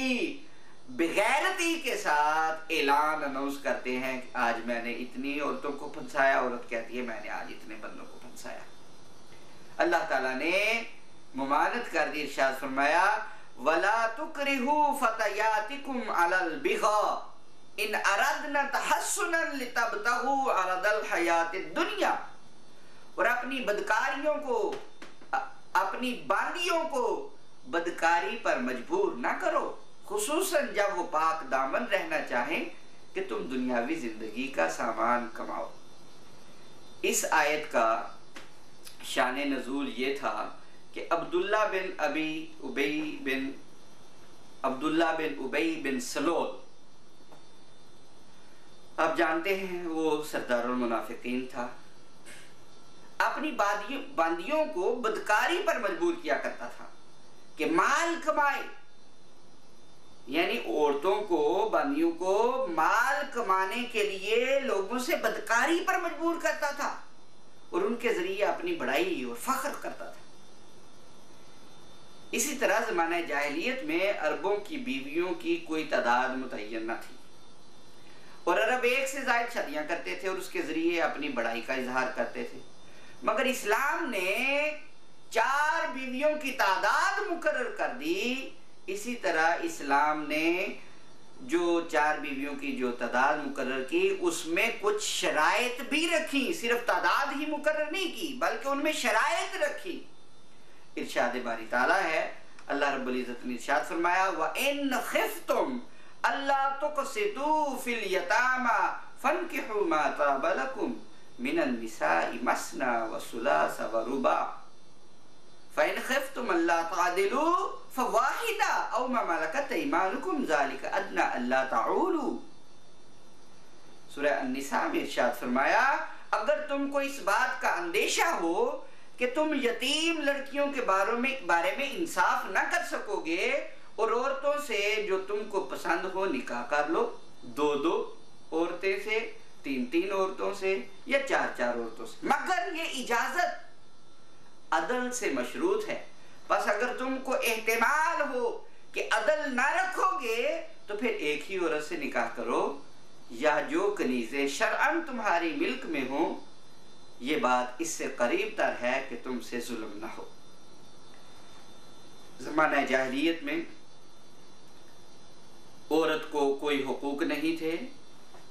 बेगैरती के साथ ऐलान अनाउंस करते हैं कि आज मैंने इतनी औरतों को फंसाया। औरत कहती है मैंने आज इतने बंदों को फंसाया। अल्लाह ताला ने मुमानत कर दी, इरशाद फरमाया वला तुकरिहु फतयातिकुम अलल बिगा इन अरदना तहस्सुनन लितबतगु अरदल हयातिद दुनिया। और अपनी बदकारियों को, अपनी बांदियों को बदकारी पर मजबूर ना करो, खुसूसन जब वो पाक दामन रहना चाहें कि तुम दुनियावी जिंदगी का सामान कमाओ। इस आयत का शान नज़ूल ये था कि अब्दुल्ला बिन उबई बिन सलोल, आप जानते हैं वो सरदारुल मुनाफिकीन था, अपनी बांदियों को बदकारी पर मजबूर किया करता था कि माल कमाए, यानी औरतों को, बांदियों को माल कमाने के लिए लोगों से बदकारी पर मजबूर करता था और उनके जरिए अपनी बड़ाई और फख्र करता था। इसी तरह ज़माने जाहिलियत में अरबों की बीवियों की कोई तादाद मुतय्यन न थी और अरब एक से ज़ायद शादियां करते थे और उसके जरिए अपनी बड़ाई का इजहार करते थे। मगर इस्लाम ने 4 बीवियों की तादाद मुकर्रर कर दी। इसी तरह इस्लाम ने जो 4 बीवियों की जो तादाद मुकर्रर की उसमें कुछ शराइत भी रखी, सिर्फ तादाद ही मुकर्रर नहीं की बल्कि उनमें शराइत रखी। इरशाद बारी ताला है, अल्लाह रब्बुल इज्जत ने इरशाद फरमाया व इन खिफ्तुम अल्ला तुक़सितू फिल यतामा फनकिहू मा ताबा लकुम मिनन निसाई मसना व सुलास व रुबा फ़इन खिफ्तुम अल्ला तादिलू फवाहिदा औ मा मलकत ऐमानुकुम ज़ालिका अदना अल्ला ताऊलू। सूरह अन-निसा में इरशाद फरमाया अगर तुमको इस बात का अंदेशा हो कि तुम यतीम लड़कियों के बारे में इंसाफ न कर सकोगे और औरतों से जो तुमको पसंद हो निकाह कर लो, 2-2 औरतें से, 3-3 औरतों से या 4-4 औरतों से, मगर ये इजाजत अदल से मशरूत है। बस अगर तुमको एहतिमाल हो कि अदल ना रखोगे तो फिर एक ही औरत से निकाह करो या जो कनीज़े शरअन तुम्हारी मिल्क में हो। ये बात इससे करीब तर है कि तुमसे जुल्म ना हो। ज़माना जाहिलियत में औरत को कोई हुकूक नहीं थे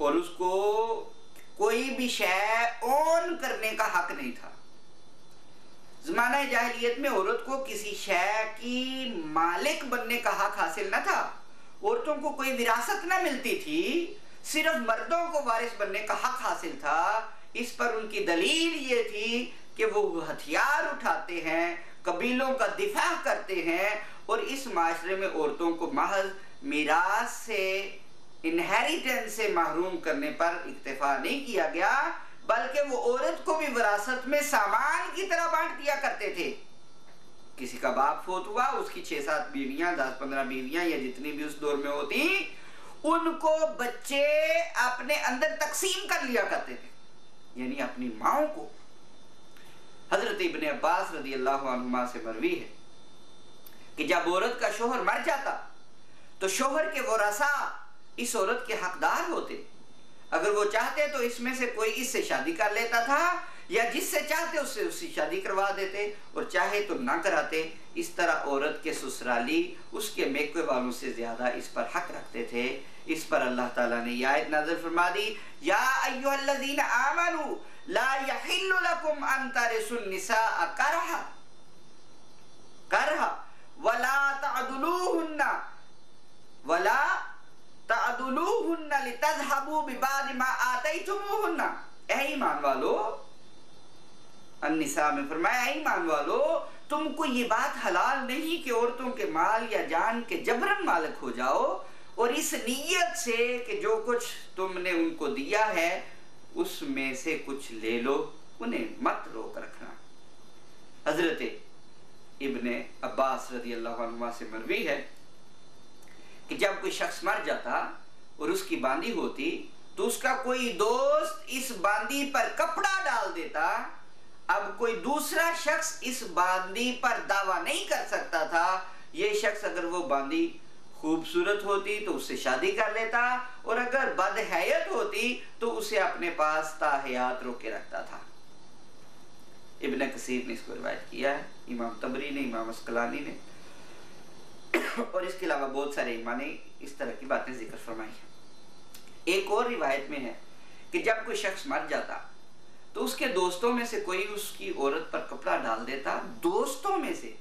और उसको कोई भी शय ओन करने का हक नहीं था। ज़माना जाहिलियत में औरत को किसी शय की मालिक बनने का हक हासिल न था। औरतों को कोई विरासत न मिलती थी, सिर्फ मर्दों को वारिस बनने का हक हासिल था। इस पर उनकी दलील ये थी कि वो हथियार उठाते हैं, कबीलों का दिफा करते हैं और इस माशरे में औरतों को महज मीरास से, इनहेरिटेंस से महरूम करने पर इक्तिफा नहीं किया गया बल्कि वो औरत को भी विरासत में सामान की तरह बांट दिया करते थे। किसी का बाप फोत हुआ, उसकी 6-7 बीवियां, 10-15 बीवियां या जितनी भी उस दौर में होती, उनको बच्चे अपने अंदर तकसीम कर लिया करते थे, यानी अपनी माओ को। हजरत इब्ने अब्बास रज़ी अल्लाहु अन्हुमा से मरवी है कि जब औरत का शोहर मर जाता तो शोहर के वरासा इस औरत के हकदार होते। अगर वो चाहते तो इसमें से कोई इससे शादी कर लेता था या जिससे चाहते उससे उसकी शादी करवा देते और चाहे तो ना कराते। इस तरह औरत के ससुराली उसके मेकवे वालों से ज्यादा इस पर हक रखते थे। इस पर अल्लाह ताला ने यह आयत नाज़िल फरमा दी, या अय्युहल्लज़ीना आमनू ला यहिल्लु लकुम अन तरिसुन निसाअ करहा वला तअदुलूहुन्ना लितज़हबू बिबादि मा आतैतुमूहुन्ना। ऐ ईमान वालो, अन-निसा में फरमाया ऐ ईमान वालो, तुमको ये बात हलाल नहीं कि औरतों के माल या जान के जबरन मालिक हो जाओ और इस नीयत से कि जो कुछ तुमने उनको दिया है उसमें से कुछ ले लो, उन्हें मत रोक रखना। हजरत इब्ने अब्बास रज़ी अल्लाहु अन्हुमा से मरवी है कि जब कोई शख्स मर जाता और उसकी बांदी होती तो उसका कोई दोस्त इस बांदी पर कपड़ा डाल देता अब कोई दूसरा शख्स इस बांदी पर दावा नहीं कर सकता था। ये शख्स अगर वो बांदी खूबसूरत होती तो उससे शादी कर लेता, और अगर बदहैयत होती तो उसे अपने पास ताहयात रोके रखता था। इब्न कसीर ने इसको रिवायत किया है, इमाम तबरी ने, इमाम अस्कलानी ने, और इसके अलावा बहुत सारे इमाम ने इस तरह की बातें जिक्र फरमाई है। एक और रिवायत में है कि जब कोई शख्स मर जाता तो उसके दोस्तों में से कोई उसकी औरत पर कपड़ा डाल देता, दोस्तों में से,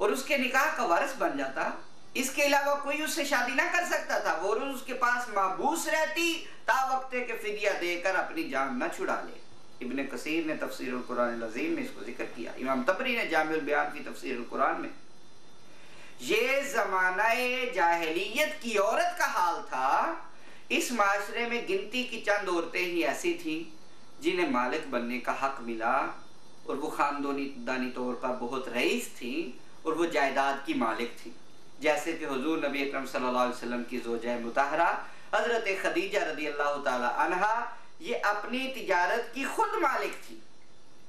और उसके निकाह का वारिस बन जाता। इसके अलावा कोई उससे शादी ना कर सकता था। वो रोज उसके पास माबूस रहती ता वक्ते के फिदिया देकर अपनी जान न छुड़ा ले। इब्न कसीर ने तफसीरुल कुरान अज़ीम में इसको जिक्र किया। इमाम तबरी ने जामिउल बयान की तफसीरुल कुरान में, ये ज़मानाए जाहिलियत की औरत का हाल था। इस माशरे में गिनती की चंद औरतें ही ऐसी थीं जिन्हें मालिक बनने का हक मिला, और वो खानदानी तौर पर बहुत रईस थीं और वो जायदाद की मालिक थीं। जैसे कि हुजूर नबी अकरम सल्लल्लाहु अलैहि वसल्लम की ज़ौजा मुतहरा हज़रत खदीजा रज़ी अल्लाह ताला अन्हा, ये अपनी तिजारत की खुद मालिक थी।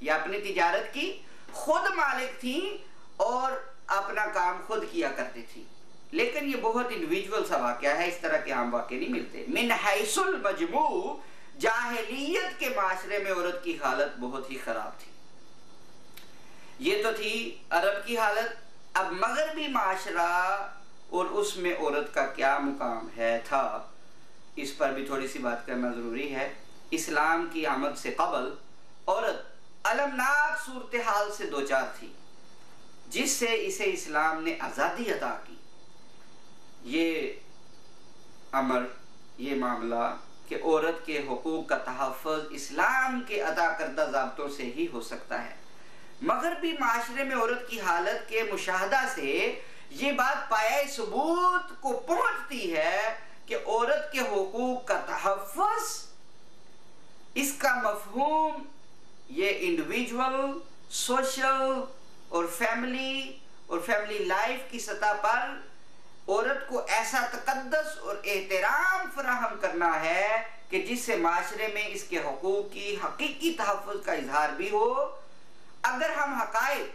ये अपनी तिजारत की खुद मालिक थी और अपना काम खुद किया करती थी। लेकिन ये बहुत इंडिविजुअल सा वाक़या है, इस तरह के आम वाक़े नहीं मिलते। मिन हैसुल मजमू जाहिलियत के माशरे में औरत की हालत बहुत ही खराब थी। ये तो थी अरब की हालत। अब मगरबी माशरा और उसमें औरत का क्या मुकाम है था, इस पर भी थोड़ी सी बात करना ज़रूरी है। इस्लाम की आमद से कबल औरत अलमनाक सूरत हाल से दो चार थी, जिससे इसे इस्लाम ने आज़ादी अता की। ये अमर, ये मामला कि औरत के हुकूक का तहफ़्फ़ुज़ इस्लाम के अता करदा ज़ाब्तों से ही हो सकता है। मगरबी माशरे में औरत की हालत के मुशाहदा से ये बात पाया सबूत को पहुंचती है कि औरत के हुकूक का तहफ़्फ़ुज़, इसका मफ़हूम ये इंडिविजुअल, सोशल और फैमिली लाइफ की सतह पर औरत को ऐसा तकद्दस और एहतराम फराहम करना है कि जिससे माशरे में इसके हुकूक की हकीकी तहफ़्फ़ुज़ का इजहार भी हो। अगर हम हक़ाइक़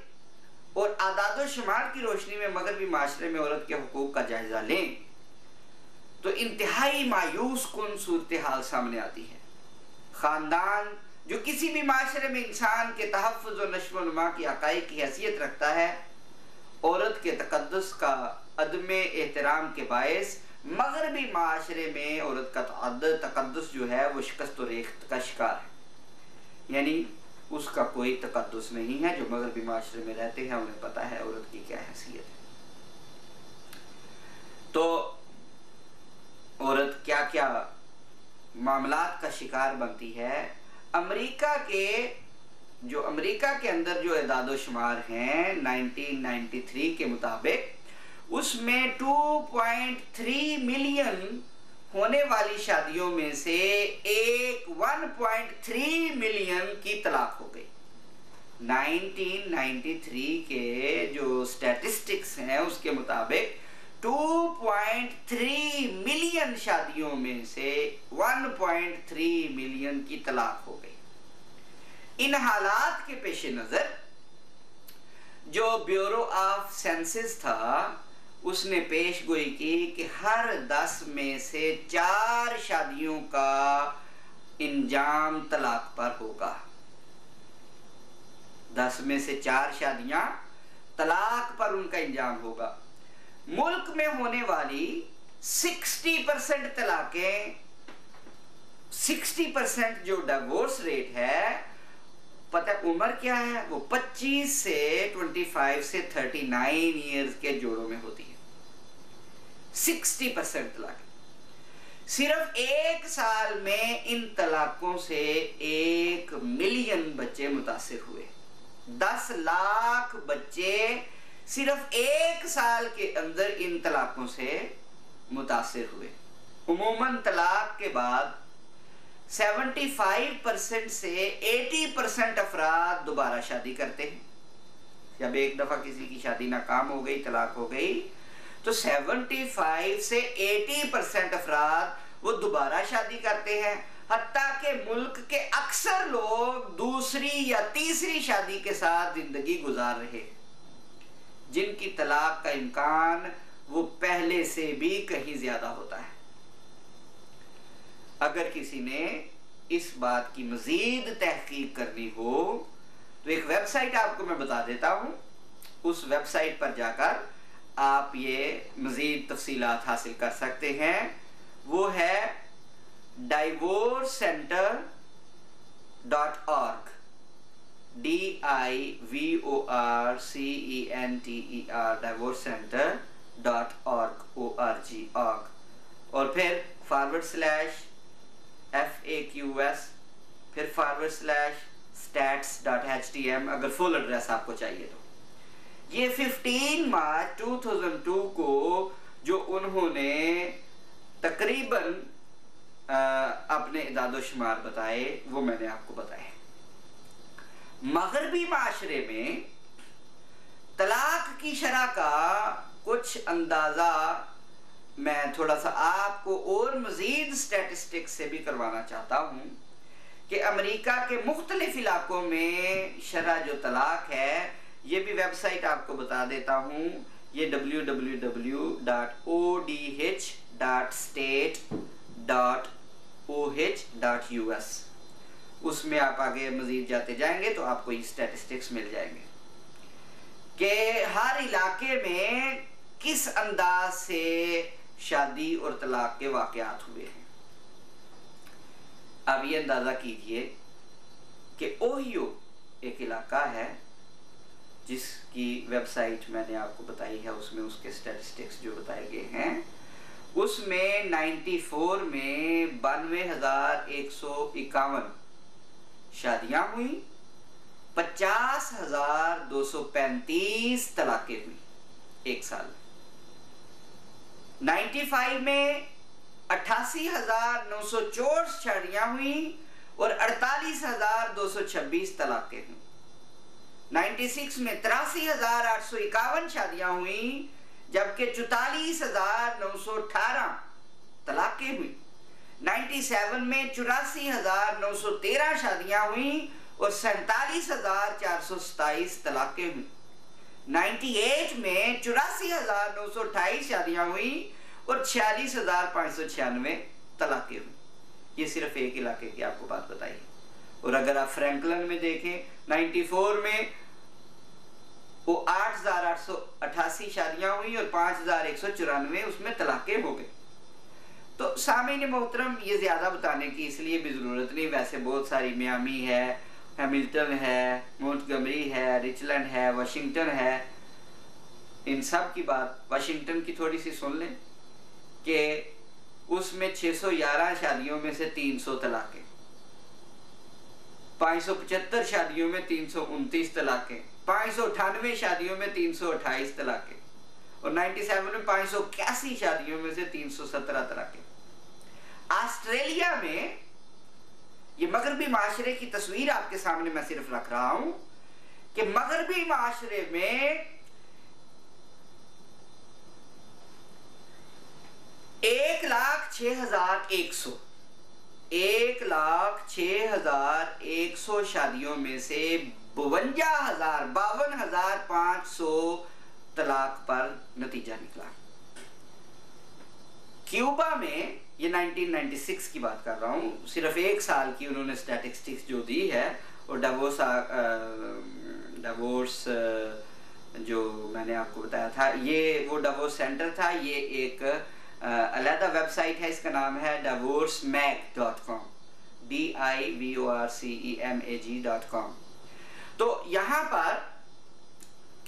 और आदाद शुमार की रोशनी में मगरबी माशरे में औरत के हुकूक का जायजा लें तो इंतहाई मायूस कुन सूरत हाल सामने आती है। ख़ानदान जो किसी भी माशरे में इंसान के तहफ़्फ़ुज़ और नश्व व नुमा की हक़ाइक़ की हैसियत रखता है, औरत के तक़द्दुस का अदम एहतराम के बायस मगरबी माशरे में औरत का तक़द्दुस जो है वो शिकस्त और रेख्त का शिकार है। यानी उसका कोई तक़द्दुस नहीं है। जो मगरबी माशरे में रहते हैं उन्हें पता है औरत की क्या हैसियत है। तो औरत क्या क्या मामलात का शिकार बनती है। अमेरिका के अंदर जो एदाद शुमार हैं 1993 के मुताबिक, उसमें 2.3 मिलियन होने वाली शादियों में से 1.3 मिलियन की तलाक हो गई। 1993 के जो स्टैटिस्टिक्स हैं उसके मुताबिक 2.3 मिलियन शादियों में से 1.3 मिलियन की तलाक हो गई। इन हालात के पेश नज़र जो ब्यूरो ऑफ सेंसस था उसने पेश गोई की कि हर 10 में से 4 शादियों का इंजाम तलाक पर होगा। 10 में से 4 शादियां तलाक पर उनका इंजाम होगा। मुल्क में होने वाली 60% तलाकें, 60% जो डिवोर्स रेट है, पता उम्र क्या है, वो 25 से 25 से 39 ईयर्स के जोड़ों में होती है। 60% तलाक। सिर्फ 1 साल में इन तलाकों से 1 मिलियन बच्चे मुतासिर हुए। 10 लाख बच्चे सिर्फ 1 साल के अंदर इन तलाकों से मुतासिर हुए। उमूमन तलाक के बाद 75% से 80% अफराद दोबारा शादी करते हैं। जब एक दफा किसी की शादी नाकाम हो गई, तलाक हो गई, तो 75 से 80% अफराद वो दोबारा शादी करते हैं। हत्ता के मुल्क के अक्सर लोग दूसरी या तीसरी शादी के साथ जिंदगी गुजार रहे, जिनकी तलाक का इम्कान वो पहले से भी कहीं ज्यादा होता है। अगर किसी ने इस बात की मजीद तहकीक करनी हो तो एक वेबसाइट आपको मैं बता देता हूं, उस वेबसाइट पर जाकर आप ये मजीद तफसीलात हासिल कर सकते हैं। वो है divorcecenter.org, DIVORCENTER, divorcecenter.org, और फिर /FAQs, फिर /stats.htm अगर फुल एड्रेस आपको चाहिए तो। ये 15 मार्च 2002 को जो उन्होंने तकरीबन अपने इदादोशुमार बताए वो मैंने आपको बताए। मगरबी माशरे में तलाक की शरह का कुछ अंदाजा मैं थोड़ा सा आपको और मजीद स्टैटिस्टिक्स से भी करवाना चाहता हूं कि अमेरिका के मुख्तलिफ इलाकों में शरह जो तलाक है, ये भी वेबसाइट आपको बता देता हूं, ये www.odh.state.oh.us, उसमें आप आगे मजीद जाते जाएंगे तो आपको ये स्टैटिस्टिक्स मिल जाएंगे कि हर इलाके में किस अंदाज से शादी और तलाक के वाकयात हुए हैं। अब ये अंदाजा कीजिए कि ओहियो एक इलाका है जिसकी वेबसाइट मैंने आपको बताई है, उसमें उसके स्टैटिस्टिक्स जो बताए गए हैं, उसमें 94 में 92,151 शादियां हुई, 50,235 तलाकें हुई एक साल में। 95 में 88,964 शादियां हुई और 48,226 तलाकें हुई। 96 में 83,851 शादियां हुई जबकि 44,918 तलाकें हुई। 97 में 84,913 शादियां हुई और 47,427 तलाकें हुई। 98 में 84,928 शादियां हुई और 46,596 तलाकें हुई। ये सिर्फ एक इलाके की आपको बात बताई। और अगर आप फ्रैंकलिन में देखें, 94 में वो 8,888 शादियां हुई और 5,194 उसमें तलाकें हो गए। तो सामीन मोहतरम, ये ज्यादा बताने की इसलिए भी जरूरत नहीं, वैसे बहुत सारी मियामी है, हैमिल्टन है, मोंटगमरी है, रिचलैंड है, वाशिंगटन है, इन सब की बात वाशिंगटन की थोड़ी सी सुन लें कि उसमें 611 शादियों में से 300 तलाकें, 575 शादियों में 329 तलाकें, 598 शादियों में 328 तलाकें और 97 में 581 शादियों में से 317 तलाकें। ऑस्ट्रेलिया में, ये मगरबी माशरे की तस्वीर आपके सामने मैं सिर्फ रख रहा हूं कि मगरबी माशरे में 1,06,100 शादियों में से 52,500 तलाक पर नतीजा निकला। क्यूबा में, ये 1996 की बात कर रहा हूँ, सिर्फ एक साल की उन्होंने स्टैटिस्टिक्स जो दी है, और डिवोर्स जो मैंने आपको बताया था, ये वो डिवोर्स सेंटर था। ये एक अलग वेबसाइट है, इसका नाम है divorcemag.com, divorcemag.com। तो यहाँ पर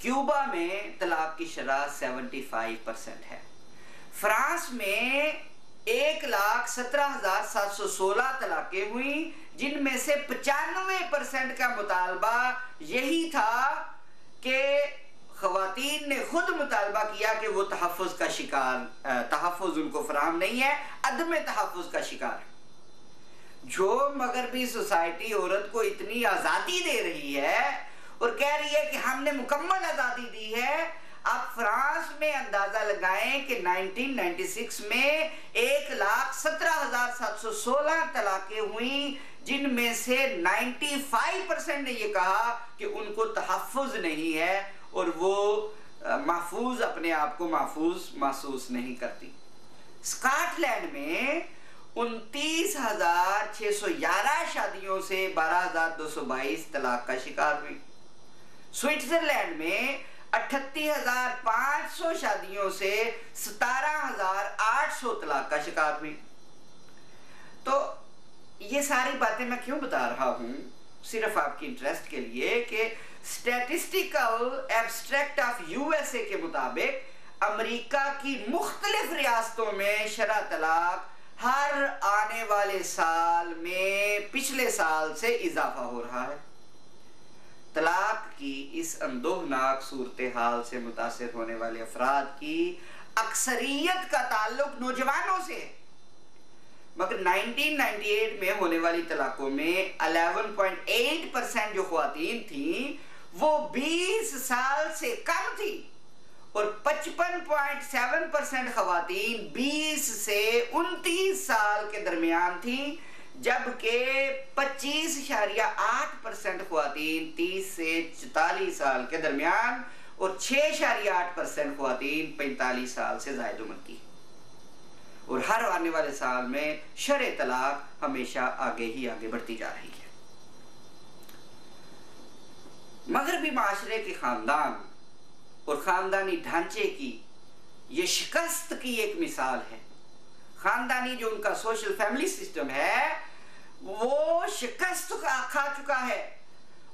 क्यूबा में तलाक की शरह 75% है। फ्रांस में 1,17,716 तलाकें हुई, जिनमें से 95% का मुतालबा यही था कि ख़वातीन ने खुद मुतालबा किया कि वो तहफ़्फ़ुज़ का शिकार, तहफ़्फ़ुज़ उनको फराहम नहीं है, अदम तहफ़्फ़ुज़ का शिकार। जो मगरबी सोसाइटी औरत को इतनी आज़ादी दे रही है और कह रही है कि हमने मुकम्मल आज़ादी दी है, आप फ्रांस में अंदाजा लगाएं कि 1996 में 1,17,716 तलाकें हुई, जिनमें से 95% ने ये कहा कि उनको तहफ़्फ़ुज़ नहीं है और वो महफूज अपने आप को महफूज महसूस नहीं करती। स्कॉटलैंड में 29,611 शादियों से 12,222 तलाक का शिकार हुई। स्विट्जरलैंड में 38,500 शादियों से 17,800 तलाक का शिकार हुई। तो ये सारी बातें मैं क्यों बता रहा हूं? सिर्फ आपकी इंटरेस्ट के लिए कि स्टैटिस्टिकल एब्स्ट्रैक्ट ऑफ यूएसए के मुताबिक अमेरिका की मुख्तलिफ रियासतों में शरह तलाक हर आने वाले साल में पिछले साल से इजाफा हो रहा है। तलाक की इस अंदोहनाक सूरत हाल से मुतासिर होने वाले अफराद की अक्सरियत का ताल्लुक नौजवानों से है, मगर 1998 में होने वाली तलाकों में 11.8% जो ख्वातीन थी वो 20 साल से कम थी और 55.7% ख्वातीन 20 से 29 साल के दरमियान थी, जबकि 25.8% ख्वातीन 30 से 44 साल के दरमियान और 6.8% ख्वातीन 45 साल से ज़ायद उम्र की। और हर आने वाले साल में शरह तलाक हमेशा आगे ही आगे बढ़ती जा रही है। मगरबी माशरे के खानदान और ख़ानदानी ढांचे की ये शिकस्त की एक मिसाल है। ख़ानदानी जो उनका सोशल फैमिली सिस्टम है वो शिकस्त खा चुका है।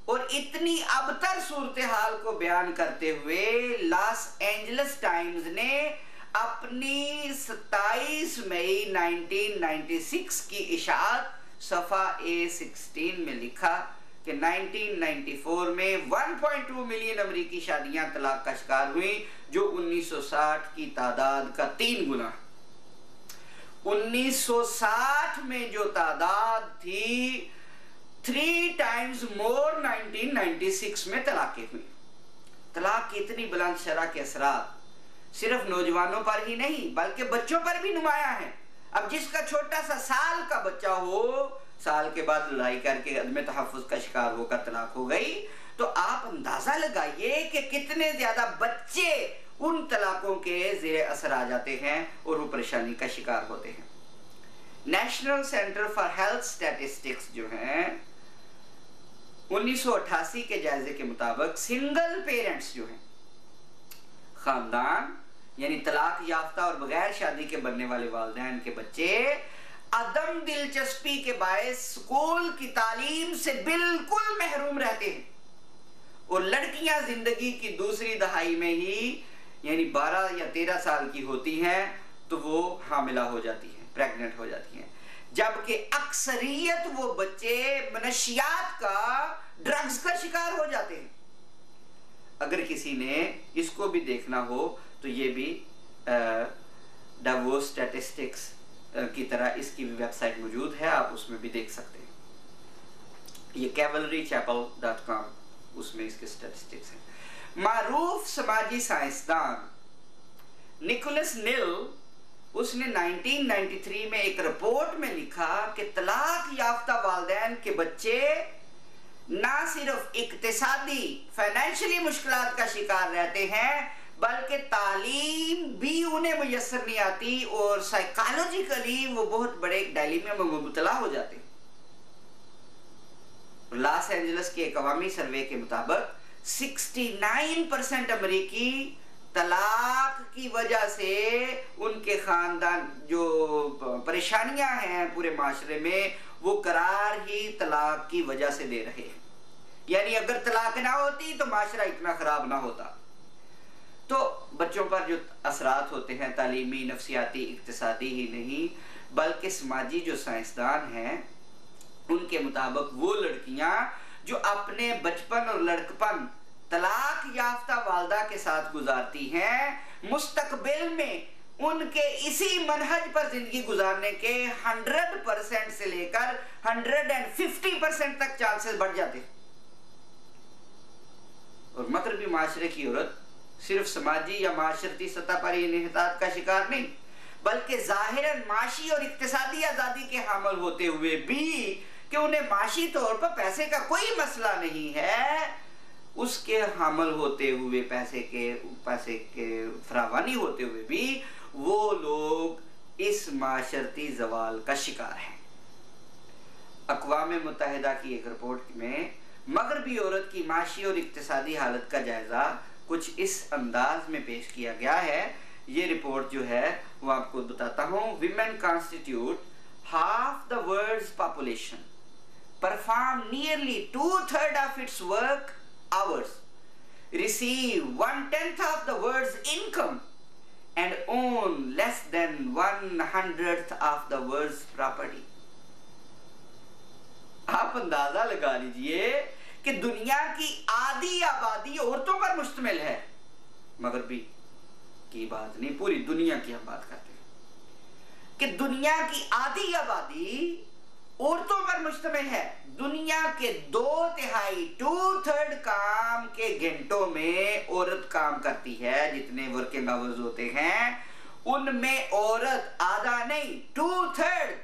और इतनी अबतर सूरत हाल को बयान करते हुए लॉस एंजल्स टाइम्स ने अपनी 27 मई 1996 की इशाअत सफ़ा A16 में लिखा कि 1994 में 1.2 मिलियन अमरीकी शादियां तलाक का शिकार हुई, जो 1960 की तादाद का 3 गुना। 1960 में जो तादाद थी 3 टाइम्स मोर 1996 में तलाकें हुई। तलाक की इतनी बुलंद शरह के असरात सिर्फ नौजवानों पर ही नहीं बल्कि बच्चों पर भी नुमाया है। अब जिसका छोटा सा साल का बच्चा हो, साल के बाद लड़ाई करके अदम तहफ़्फ़ुज़ का शिकार होकर तलाक हो गई, तो आप अंदाजा लगाइए कि कितने ज्यादा बच्चे उन तलाकों के ज़ेरे असर आ जाते हैं और वो परेशानी का शिकार होते हैं। National centre for health statistics जो हैं 1988 के जायजे के मुताबिक सिंगल पेरेंट्स जो हैं, खानदान यानी तलाक याफ्ता और बगैर शादी के बनने वाले वालिदैन के बच्चे अदम दिलचस्पी के बायस स्कूल की तालीम से बिल्कुल महरूम रहते हैं। और लड़कियां जिंदगी की दूसरी दहाई में ही यानी 12 या 13 साल की होती हैं तो वो हामिला हो जाती हैं, प्रेग्नेंट हो जाती हैं, जबकि अक्सरियत वो बच्चे मनशियात का, ड्रग्स का शिकार हो जाते हैं। अगर किसी ने इसको भी देखना हो तो ये भी डावोस स्टैटिस्टिक्स की तरह इसकी भी वेबसाइट मौजूद है, आप उसमें भी देख सकते हैं। ये cavalrychapel.com, उसमें इसके स्टैटिस्टिक्स हैं। मारूफ समाजी साइंसदान निकोलस निल, उसने 1993 में एक रिपोर्ट में लिखा कि तलाक याफ्ता वालिदैन के बच्चे ना सिर्फ इक्तिसादी फाइनेंशियली मुश्किलात का शिकार रहते हैं बल्कि तालीम भी उन्हें मुयस्सर नहीं आती और साइकोलॉजिकली वो बहुत बड़े डायलेमा में मुबतला हो जाते हैं। लॉस एंजल्स के एक अवामी सर्वे के मुताबिक 69% अमेरिकी तलाक की वजह से उनके खानदान जो परेशानियां हैं पूरे माशरे में वो करार ही तलाक की वजह से दे रहे हैं। यानी अगर तलाक ना होती तो माशरा इतना खराब ना होता। तो बच्चों पर जो असरात होते हैं तालीमी, नफ्सियाती, इक्तिसादी ही नहीं बल्कि समाजी जो साइंसदान हैं उनके मुताबिक वो लड़कियां जो अपने बचपन और लड़कपन तलाक याफ्ता वालदा के साथ गुजारती हैं, मुस्तकबिल में उनके इसी मनहज पर जिंदगी गुजारने के 100% से लेकर 150% तक चांसेस बढ़ जाते हैं। और मगरबी माशरे की औरत सिर्फ समाजी या माशरती सतह पर ही इन्हितात का शिकार नहीं, बल्कि जाहिरन माशी और इक्तिसादी आज़ादी के हामिल होते हुए भी कि उन्हें माशी तौर पर पैसे का कोई मसला नहीं है, उसके हामिल होते हुए पैसे के फरावानी होते हुए भी वो लोग इस माशरती जवाल का शिकार हैं। अक़वाम मुत्तहिदा की एक रिपोर्ट में मगरबी औरत की माशी और इक्तिसादी हालत का जायजा कुछ इस अंदाज में पेश किया गया है। ये रिपोर्ट जो है वो आपको बताता हूँ। Women constitute half the world's population, perform nearly 2/3 of its work hours, receive 1/10 of the world's income and own less than 1/100th of the world's property. आप अंदाजा लगा लीजिए कि दुनिया की आधी आबादी औरतों पर मुश्तमिल है। मगरबी की बात नहीं, पूरी दुनिया की हम बात करते हैं कि दुनिया की आधी आबादी औरतों पर मुश्तमिल है। दुनिया के 2/3 काम के घंटों में औरत काम करती है। जितने वर्किंग आवर्स होते हैं उनमें औरत आधा नहीं 2/3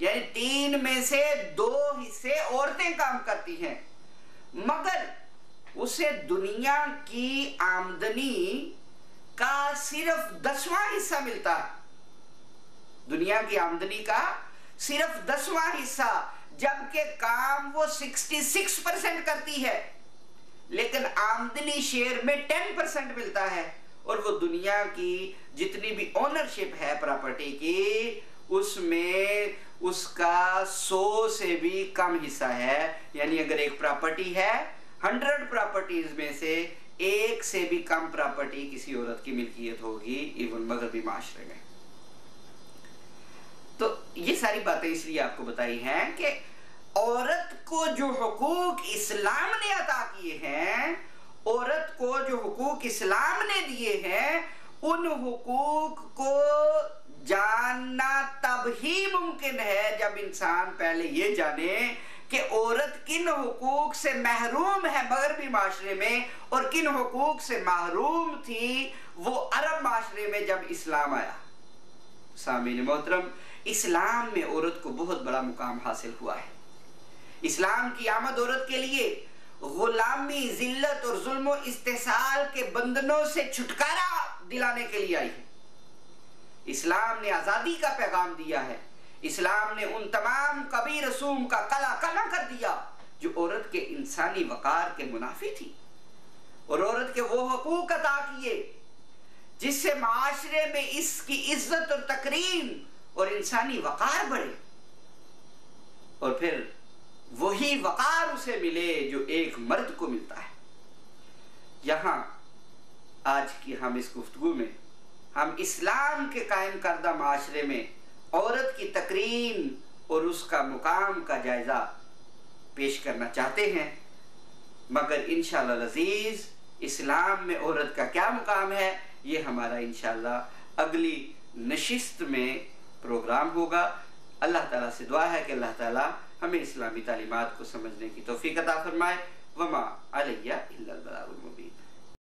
यानी 3 में से 2 हिस्से औरतें काम करती हैं, मगर उसे दुनिया की आमदनी का सिर्फ 10वां हिस्सा मिलता है। दुनिया की आमदनी का सिर्फ 10वां हिस्सा, जबकि काम वो 66% करती है, लेकिन आमदनी शेयर में 10% मिलता है। और वो दुनिया की जितनी भी ओनरशिप है प्रॉपर्टी की, उसमें उसका 100 से भी कम हिस्सा है। यानी अगर एक प्रॉपर्टी है, 100 प्रॉपर्टीज में से 1 से भी कम प्रॉपर्टी किसी औरत की मिल्कियत होगी, इवन मगरबी माशरे में। तो ये सारी बातें इसलिए आपको बताई हैं कि औरत को जो हुकूक इस्लाम ने अता किए हैं, औरत को जो हुकूक इस्लाम ने दिए हैं, उन हुकूक को जानना तब ही मुमकिन है जब इंसान पहले ये जाने कि औरत किन हुकूक से महरूम है मगरबी माशरे में और किन हुकूक से महरूम थी वो अरब माशरे में जब इस्लाम आया। सामीन मोहतरम, इस्लाम में औरत को बहुत बड़ा मुकाम हासिल हुआ है। इस्लाम की आमद औरत के लिए गुलामी, जिल्लत और जुल्म और इस्तेसाल के बंधनों से छुटकारा दिलाने के लिए आई है। इस्लाम ने आजादी का पैगाम दिया है। इस्लाम ने उन तमाम कबीर रसूम का कला कर दिया जो औरत के इंसानी वकार के मुनाफी थी, और औरत के वो हकूक अता किए जिससे माशरे में इसकी इज्जत और तकरीम और इंसानी वकार बढ़े, और फिर वही वकार उसे मिले जो एक मर्द को मिलता है। यहां आज की हम इस गुफ्तगू में हम इस्लाम के कायम करदा माशरे में औरत की तकरीम और उसका मुकाम का जायजा पेश करना चाहते हैं, मगर इंशाअल्लाह अज़ीज़ इस्लाम में औरत का क्या मुकाम है ये हमारा इंशाअल्लाह अगली नशिस्त में प्रोग्राम होगा। अल्लाह ताला से दुआ है कि अल्लाह ताला हमें इस्लामी तालीमात को समझने की तौफीक अता फरमाए। वमा अलैया इल्लल बलागुल मुबीन।